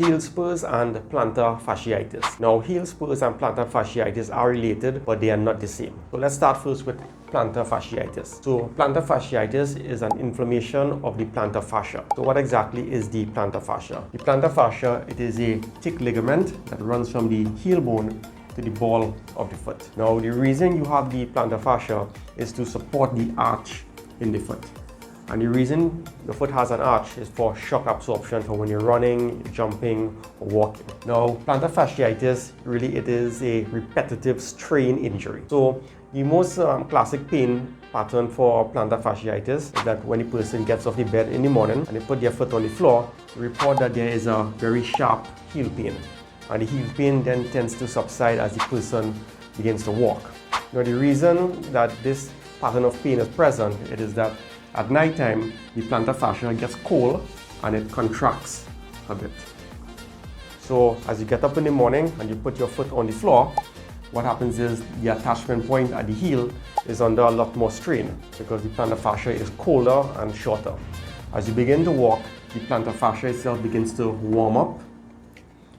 Heel spurs and plantar fasciitis. Now, heel spurs and plantar fasciitis are related, but they are not the same. So let's start first with plantar fasciitis. So plantar fasciitis is an inflammation of the plantar fascia. So what exactly is the plantar fascia? The plantar fascia, it is a thick ligament that runs from the heel bone to the ball of the foot. Now, the reason you have the plantar fascia is to support the arch in the foot. And the reason the foot has an arch is for shock absorption for when you're running, jumping, or walking. Now, plantar fasciitis, really it is a repetitive strain injury. So the most classic pain pattern for plantar fasciitis is that when the person gets off the bed in the morning and they put their foot on the floor, they report that there is a very sharp heel pain. And the heel pain then tends to subside as the person begins to walk. Now, the reason that this pattern of pain is present, it is that at night time, the plantar fascia gets cold and it contracts a bit. So as you get up in the morning and you put your foot on the floor, what happens is the attachment point at the heel is under a lot more strain because the plantar fascia is colder and shorter. As you begin to walk, the plantar fascia itself begins to warm up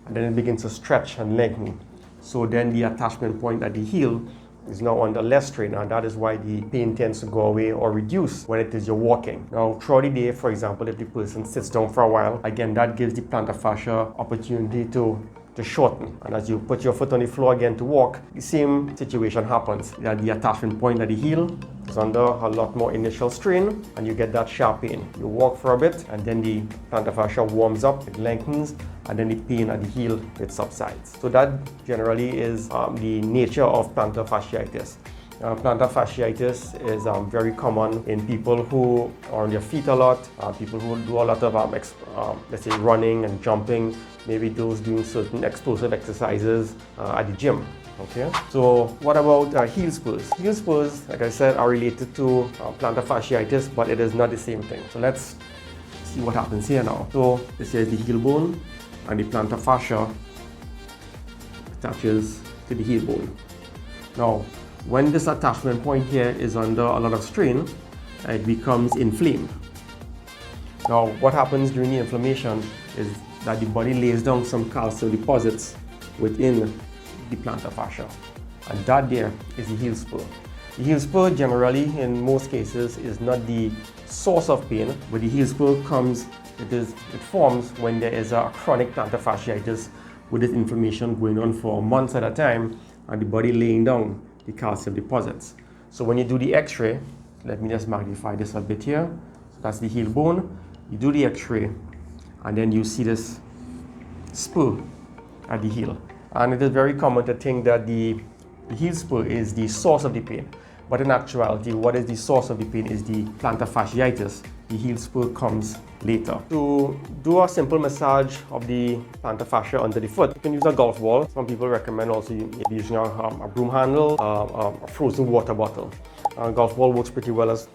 and then it begins to stretch and lengthen. So then the attachment point at the heel is now under less strain, and that is why the pain tends to go away or reduce when it is you're walking. Now, throughout the day, for example, if the person sits down for a while, again, that gives the plantar fascia opportunity to shorten. And as you put your foot on the floor again to walk, the same situation happens. The attachment point at the heel is under a lot more initial strain, and you get that sharp pain. You walk for a bit, and then the plantar fascia warms up, it lengthens, and then the pain at the heel, it subsides. So that generally is the nature of plantar fasciitis. Plantar fasciitis is very common in people who are on their feet a lot, people who do a lot of, let's say, running and jumping, maybe those doing certain explosive exercises at the gym. Okay, so what about heel spurs? Heel spurs, like I said, are related to plantar fasciitis, but it is not the same thing. So let's see what happens here now. So this is the heel bone, and the plantar fascia attaches to the heel bone. Now, when this attachment point here is under a lot of strain, it becomes inflamed. Now, what happens during the inflammation is that the body lays down some calcium deposits within the plantar fascia, and that there is the heel spur. The heel spur generally, in most cases, is not the source of pain, but the heel spur it forms when there is a chronic plantar fasciitis with this inflammation going on for months at a time, and the body laying down the calcium deposits. So when you do the x-ray, let me just magnify this a bit here. So that's the heel bone. You do the x-ray, and then you see this spur at the heel. And it is very common to think that the heel spur is the source of the pain. But in actuality, what is the source of the pain is the plantar fasciitis. The heel spur comes later. To do a simple massage of the plantar fascia under the foot, you can use a golf ball. Some people recommend also using a broom handle, a frozen water bottle. A golf ball works pretty well as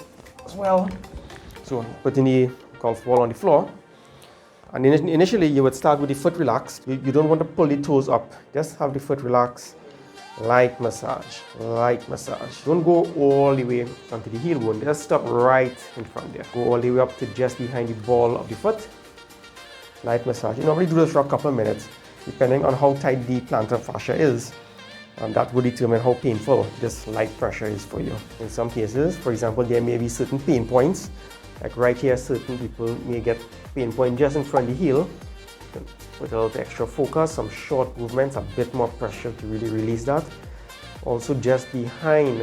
well. So putting the golf ball on the floor. And initially, you would start with the foot relaxed. You don't want to pull the toes up. Just have the foot relaxed. Light massage, light massage. Don't go all the way onto the heel bone. Just stop right in front there. Go all the way up to just behind the ball of the foot. Light massage. You normally do this for a couple of minutes, depending on how tight the plantar fascia is. And that will determine how painful this light pressure is for you. In some cases, for example, there may be certain pain points. Like right here, certain people may get pain point just in front of the heel. With a little extra focus, some short movements, a bit more pressure to really release that. Also just behind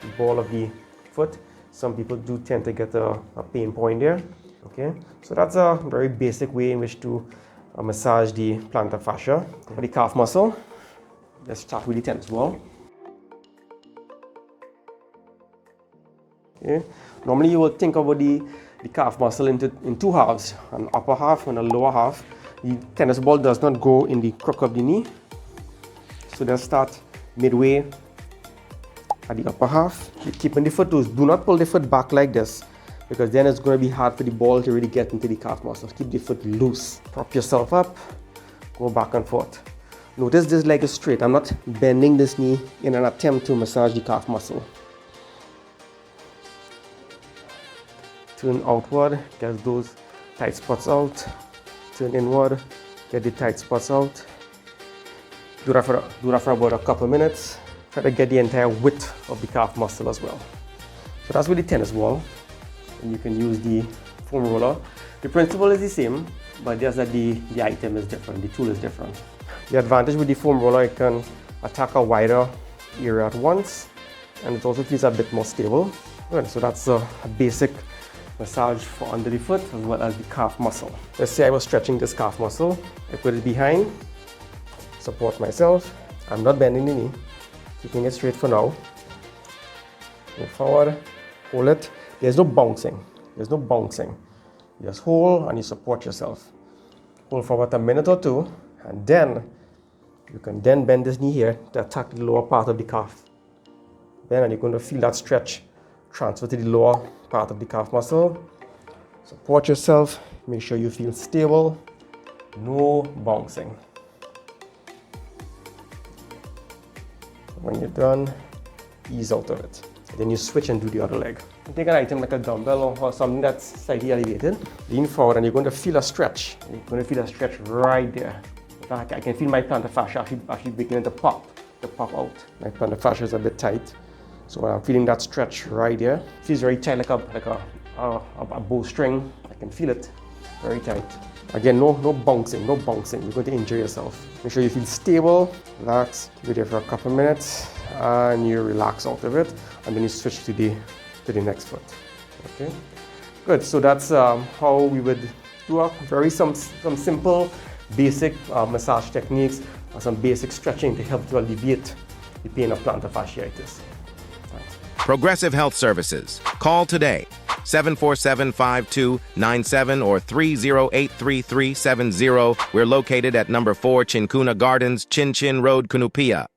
the ball of the foot, some people do tend to get a pain point there. Okay, so that's a very basic way in which to massage the plantar fascia. For the calf muscle, let's start with the tennis ball. Okay. Normally you will think about the calf muscle in two halves, an upper half and a lower half. The tennis ball does not go in the crook of the knee. So just start midway at the upper half. Keeping the foot loose. Do not pull the foot back like this, because then it's going to be hard for the ball to really get into the calf muscle. Keep the foot loose. Prop yourself up. Go back and forth. Notice this leg is straight. I'm not bending this knee in an attempt to massage the calf muscle. Turn outward. Get those tight spots out. Turn inward, Get the tight spots out. Do that for about a couple minutes. Try to get the entire width of the calf muscle as well. So that's with the tennis ball. And you can use the foam roller. The principle is the same, but just that the item is different, the tool is different. The advantage with the foam roller, it can attack a wider area at once, and it also feels a bit more stable. Good, so that's a basic massage for under the foot as well as the calf muscle. Let's say I was stretching this calf muscle. I put it behind, support myself. I'm not bending the knee, keeping it straight for now. Go forward, hold it. There's no bouncing. There's no bouncing. You just hold and you support yourself. Hold for about a minute or two, and then you can then bend this knee here to attack the lower part of the calf. Then you're going to feel that stretch transfer to the lower part of the calf muscle. Support yourself. Make sure you feel stable. No bouncing. When you're done, ease out of it. Then you switch and do the other leg. Take an item like a dumbbell or something that's slightly elevated. Lean forward and you're going to feel a stretch. You're going to feel a stretch right there. In fact, I can feel my plantar fascia actually beginning to pop out. My plantar fascia is a bit tight. So I'm feeling that stretch right there. It feels very tight, like a bowstring. I can feel it very tight. Again, no bouncing, no bouncing. You're going to injure yourself. Make sure you feel stable, relax. Keep it there for a couple of minutes, and you relax out of it, and then you switch to the next foot. Okay, good. So that's how we would do some simple, basic massage techniques, or some basic stretching to help to alleviate the pain of plantar fasciitis. Thanks. Progressive Health Services. Call today. 747-5297 or 308-3370. We're located at number 4 Chincuna Gardens, Chin Chin Road, Cunupia.